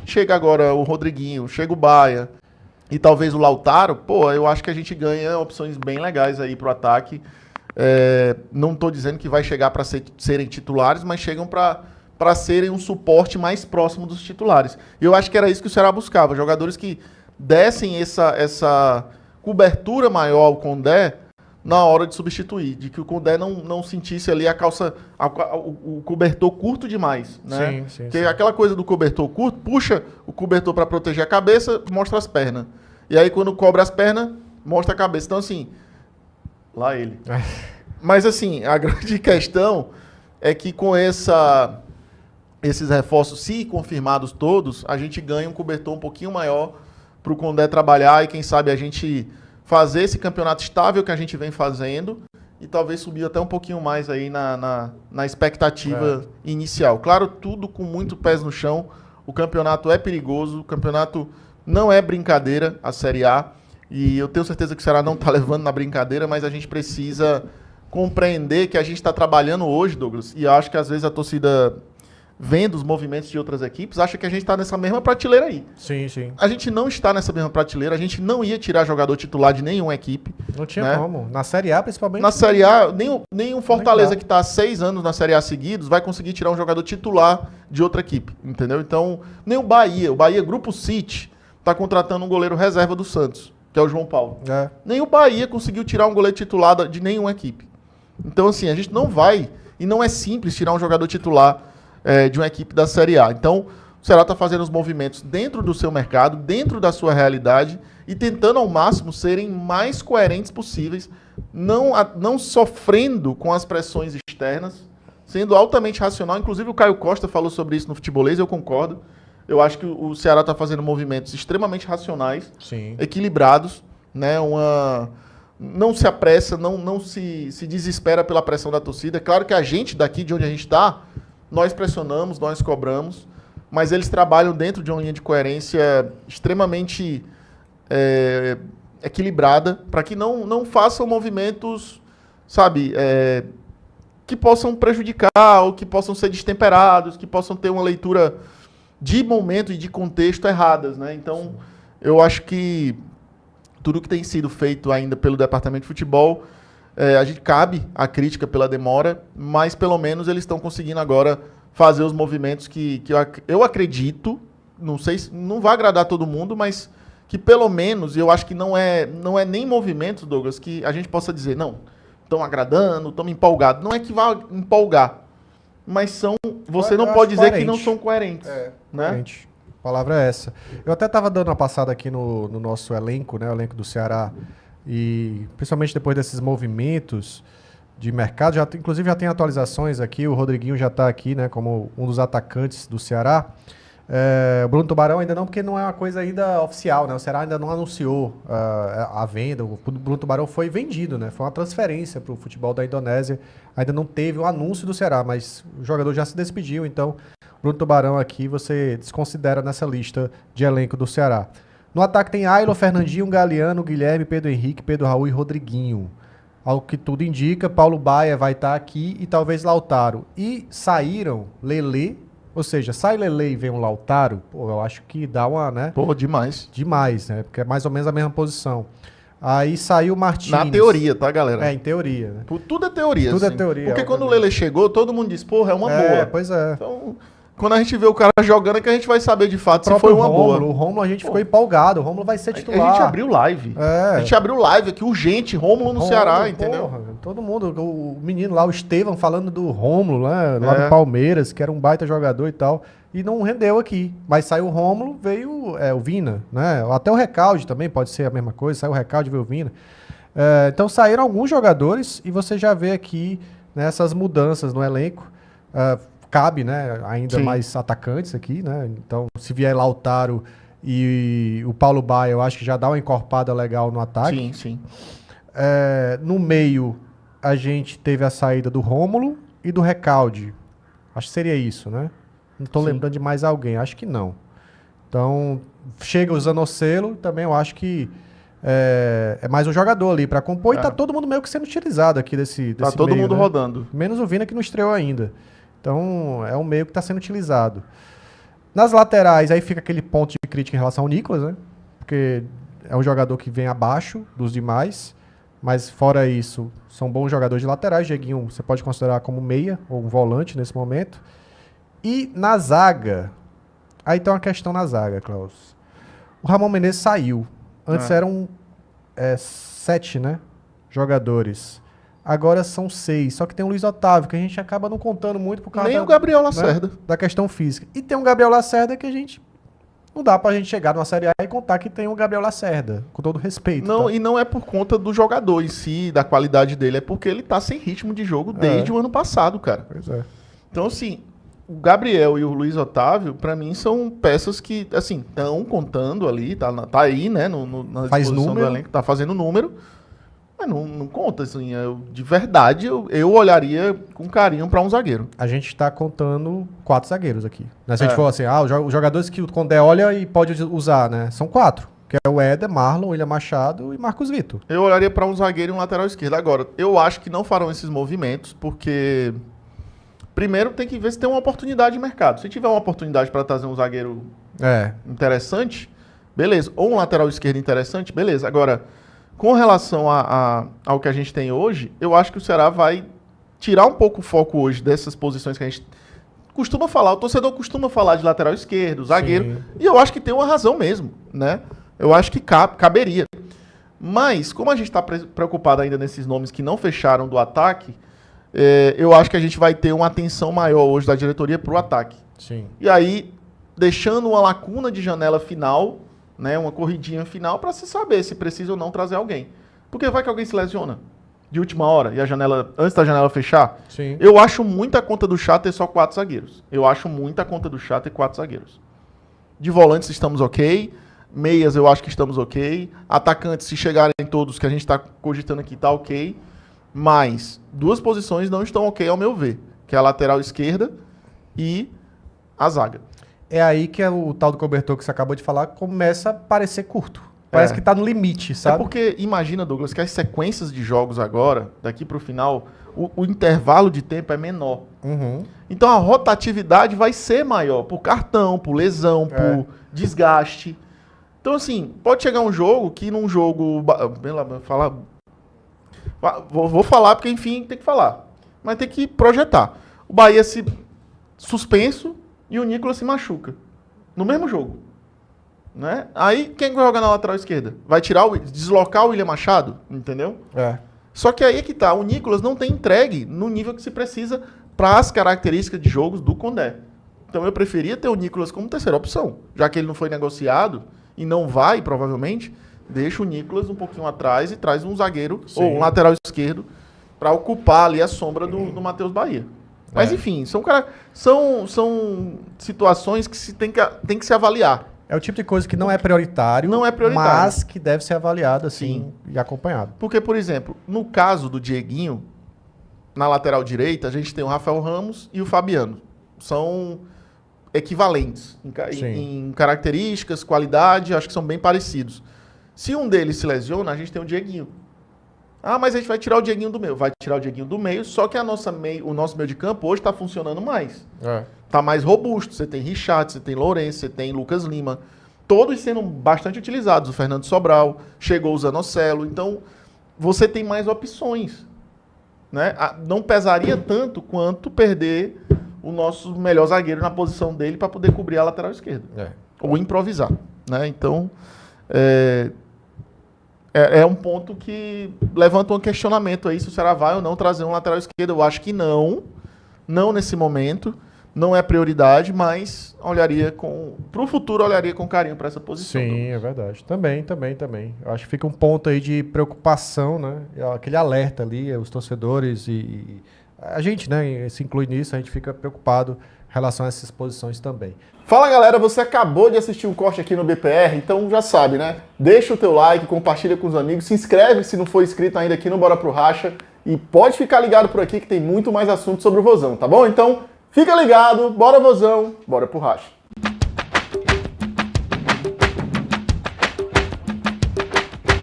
Chega agora o Rodriguinho, chega o Baia e talvez o Lautaro, pô, eu acho que a gente ganha opções bem legais aí pro ataque. Não tô dizendo que vai chegar para serem titulares, mas chegam para serem um suporte mais próximo dos titulares. E eu acho que era isso que o Ceará buscava, jogadores que dessem essa cobertura maior ao Condé na hora de substituir, de que o Condé não sentisse ali o cobertor curto demais, né? Sim. Porque aquela coisa do cobertor curto, puxa o cobertor para proteger a cabeça, mostra as pernas. E aí quando cobre as pernas, mostra a cabeça. Então assim, lá ele. Mas assim, a grande questão é que com esses reforços, se confirmados todos, a gente ganha um cobertor um pouquinho maior para o Condé trabalhar e quem sabe a gente fazer esse campeonato estável que a gente vem fazendo e talvez subir até um pouquinho mais aí na expectativa inicial. Claro, tudo com muito pés no chão. O campeonato é perigoso, o campeonato não é brincadeira, a Série A. E eu tenho certeza que o Ceará não está levando na brincadeira, mas a gente precisa compreender que a gente está trabalhando hoje, Douglas, e acho que às vezes a torcida, vendo os movimentos de outras equipes, acha que a gente está nessa mesma prateleira aí. Sim. A gente não está nessa mesma prateleira, a gente não ia tirar jogador titular de nenhuma equipe. Não tinha como. Na Série A, principalmente. Na Série A, nenhum Fortaleza que está há 6 anos na Série A seguidos vai conseguir tirar um jogador titular de outra equipe, entendeu? Então, nem o Bahia, Grupo City, está contratando um goleiro reserva do Santos, que é o João Paulo. Nem o Bahia conseguiu tirar um goleiro titular de nenhuma equipe. Então, assim, a gente não vai, e não é simples tirar um jogador titular de uma equipe da Série A. Então, o Ceará está fazendo os movimentos dentro do seu mercado, dentro da sua realidade e tentando ao máximo serem mais coerentes possíveis, não sofrendo com as pressões externas, sendo altamente racional. Inclusive o Caio Costa falou sobre isso no Futebolês, eu concordo. Eu acho que o Ceará está fazendo movimentos extremamente racionais, equilibrados, né? Não se apressa, não se desespera pela pressão da torcida. É claro que a gente daqui de onde a gente está, nós pressionamos, nós cobramos, mas eles trabalham dentro de uma linha de coerência extremamente equilibrada para que não façam movimentos, sabe, que possam prejudicar ou que possam ser destemperados, que possam ter uma leitura de momento e de contexto erradas, né? Então, eu acho que tudo que tem sido feito ainda pelo Departamento de Futebol, a gente cabe a crítica pela demora, mas pelo menos eles estão conseguindo agora fazer os movimentos que eu acredito, não sei se não vai agradar todo mundo, mas que pelo menos, eu acho que não é nem movimentos, Douglas, que a gente possa dizer, não, estão agradando, estão empolgados. Não é que vai empolgar, mas você não pode dizer que não são coerentes. Né? Coerente. A palavra é essa. Eu até estava dando uma passada aqui no nosso elenco, né, o elenco do Ceará, e principalmente depois desses movimentos de mercado, inclusive já tem atualizações aqui, o Rodriguinho já está aqui, né, como um dos atacantes do Ceará. O Bruno Tubarão ainda não, porque não é uma coisa ainda oficial, né? O Ceará ainda não anunciou a venda. O Bruno Tubarão foi vendido, né? Foi uma transferência para o futebol da Indonésia. Ainda não teve o anúncio do Ceará, mas o jogador já se despediu. Então, Bruno Tubarão aqui você desconsidera nessa lista de elenco do Ceará. No ataque tem Ailton, Fernandinho, Galeano, Guilherme, Pedro Henrique, Pedro Raul e Rodriguinho. Ao que tudo indica, Paulo Baia vai estar aqui e talvez Lautaro. E saíram Lelê. Ou seja, sai Lelê e vem um Lautaro, pô, eu acho que dá uma, né? Pô, demais. Demais, né? Porque é mais ou menos a mesma posição. Aí saiu o Martins. Na teoria, tá, galera? Em teoria, né? Tudo é teoria, Tudo assim. é teoria. Porque quando o Lelê chegou, todo mundo disse, porra, é uma boa. Pois é. Então, quando a gente vê o cara jogando, é que a gente vai saber de fato se foi uma boa. O Rômulo a gente ficou empolgado. O Rômulo vai ser titular. A gente abriu live. A gente abriu live aqui, urgente, Rômulo no Ceará, entendeu? Porra, todo mundo, o menino lá, o Estevam, falando do Rômulo, né? Lá do Palmeiras, que era um baita jogador e tal. E não rendeu aqui. Mas saiu o Rômulo, veio o Vina, né? Até o Recalde também pode ser a mesma coisa. Saiu o Recalde, veio o Vina. Então saíram alguns jogadores e você já vê aqui, né, essas mudanças no elenco. Cabe, né, ainda mais atacantes aqui, né? Então, se vier Lautaro e o Paulo Baia, eu acho que já dá uma encorpada legal no ataque. Sim. No meio, a gente teve a saída do Rômulo e do Recalde. Acho que seria isso, né? Não estou lembrando de mais alguém, acho que não. Então, chega o Zanocelo, também eu acho que é mais um jogador ali para compor e tá todo mundo meio que sendo utilizado aqui desse tá todo meio, mundo né? rodando. Menos o Vina que não estreou ainda. Então, é um meio que está sendo utilizado. Nas laterais, aí fica aquele ponto de crítica em relação ao Nicolas, né? Porque é um jogador que vem abaixo dos demais, mas fora isso, são bons jogadores de laterais. Dieguinho você pode considerar como meia ou um volante nesse momento. E na zaga, aí tem uma questão na zaga, Klaus. O Ramon Menezes saiu. Antes eram 7, né, jogadores. Agora são 6. Só que tem o Luiz Otávio, que a gente acaba não contando muito por causa Nem o Gabriel Lacerda. Da questão física. E tem um Gabriel Lacerda que a gente... Não dá pra gente chegar numa Série A e contar que tem um Gabriel Lacerda, com todo respeito. Não, tá? e não é por conta do jogador em si, da qualidade dele, é porque ele tá sem ritmo de jogo desde o ano passado, cara. Pois é. Então, assim, o Gabriel e o Luiz Otávio, pra mim, são peças que, assim, estão contando ali, tá aí, né, na Faz disposição número. do elenco, tá fazendo número, mas não conta, assim, de verdade, eu olharia com carinho pra um zagueiro. A gente tá contando 4 zagueiros aqui. Né? Se a gente for assim, os jogadores que o Condé olha e pode usar, né? São 4. Que é o Éder, Marlon, William Machado e Marcos Vitor. Eu olharia pra um zagueiro e um lateral esquerdo. Agora, eu acho que não farão esses movimentos, porque... Primeiro tem que ver se tem uma oportunidade de mercado. Se tiver uma oportunidade para trazer um zagueiro interessante, beleza. Ou um lateral esquerdo interessante, beleza. Agora, com relação ao que a gente tem hoje, eu acho que o Ceará vai tirar um pouco o foco hoje dessas posições que a gente costuma falar. O torcedor costuma falar de lateral esquerdo, zagueiro. Sim. E eu acho que tem uma razão mesmo, né? Eu acho que caberia. Mas, como a gente está preocupado ainda nesses nomes que não fecharam do ataque, eu acho que a gente vai ter uma atenção maior hoje da diretoria para o ataque. Sim. E aí, deixando uma lacuna de janela final, né, uma corridinha final, para se saber se precisa ou não trazer alguém. Porque vai que alguém se lesiona de última hora e a janela, antes da janela fechar. Sim. Eu acho muita conta do chá ter só 4 zagueiros. Eu acho muita conta do chá ter 4 zagueiros. De volantes estamos ok. Meias eu acho que estamos ok. Atacantes, se chegarem todos que a gente está cogitando aqui, tá ok. Mas 2 posições não estão ok ao meu ver, que é a lateral esquerda e a zaga. É aí que o tal do cobertor que você acabou de falar começa a parecer curto. Parece que tá no limite, sabe? É porque, imagina, Douglas, que as sequências de jogos agora, daqui pro final, o intervalo de tempo é menor. Uhum. Então a rotatividade vai ser maior, por cartão, por lesão, por desgaste. Então, assim, pode chegar um jogo que num jogo... Vou falar porque, enfim, tem que falar. Mas tem que projetar. O Bahia se suspenso e o Nicolas se machuca. No mesmo jogo. Né? Aí, quem vai jogar na lateral esquerda? Vai deslocar o William Machado? Entendeu? Só que aí é que tá. O Nicolas não tem entregue no nível que se precisa para as características de jogos do Condé. Então eu preferia ter o Nicolas como terceira opção. Já que ele não foi negociado e não vai, provavelmente... Deixa o Nicolas um pouquinho atrás e traz um zagueiro ou um lateral esquerdo para ocupar ali a sombra do Matheus Bahia. Mas enfim, são situações que tem que se avaliar. É o tipo de coisa que não é prioritário, mas que deve ser avaliado assim e acompanhado. Porque, por exemplo, no caso do Dieguinho, na lateral direita, a gente tem o Rafael Ramos e o Fabiano. São equivalentes em características, qualidade, acho que são bem parecidos. Se um deles se lesiona, a gente tem o Dieguinho. Ah, mas a gente vai tirar o Dieguinho do meio. Vai tirar o Dieguinho do meio, só que o nosso meio de campo hoje está funcionando mais. Está mais robusto. Você tem Richard, você tem Lourenço, você tem Lucas Lima. Todos sendo bastante utilizados. O Fernando Sobral, chegou o Zanocelo. Então, você tem mais opções. Né? Não pesaria tanto quanto perder o nosso melhor zagueiro na posição dele para poder cobrir a lateral esquerda. Ou improvisar. Né? Então... É um ponto que levanta um questionamento aí se o Ceará vai ou não trazer um lateral esquerdo. Eu acho que não nesse momento, não é prioridade, mas para o futuro olharia com carinho para essa posição. Sim, é verdade. Também. Eu acho que fica um ponto aí de preocupação, né? Aquele alerta ali, os torcedores e a gente, né, se inclui nisso, a gente fica preocupado em relação a essas posições também. Fala galera, você acabou de assistir um corte aqui no BPR, então já sabe, né? Deixa o teu like, compartilha com os amigos, se inscreve se não for inscrito ainda aqui no Bora Pro Racha e pode ficar ligado por aqui que tem muito mais assunto sobre o Vozão, tá bom? Então fica ligado, bora Vozão, bora pro Racha.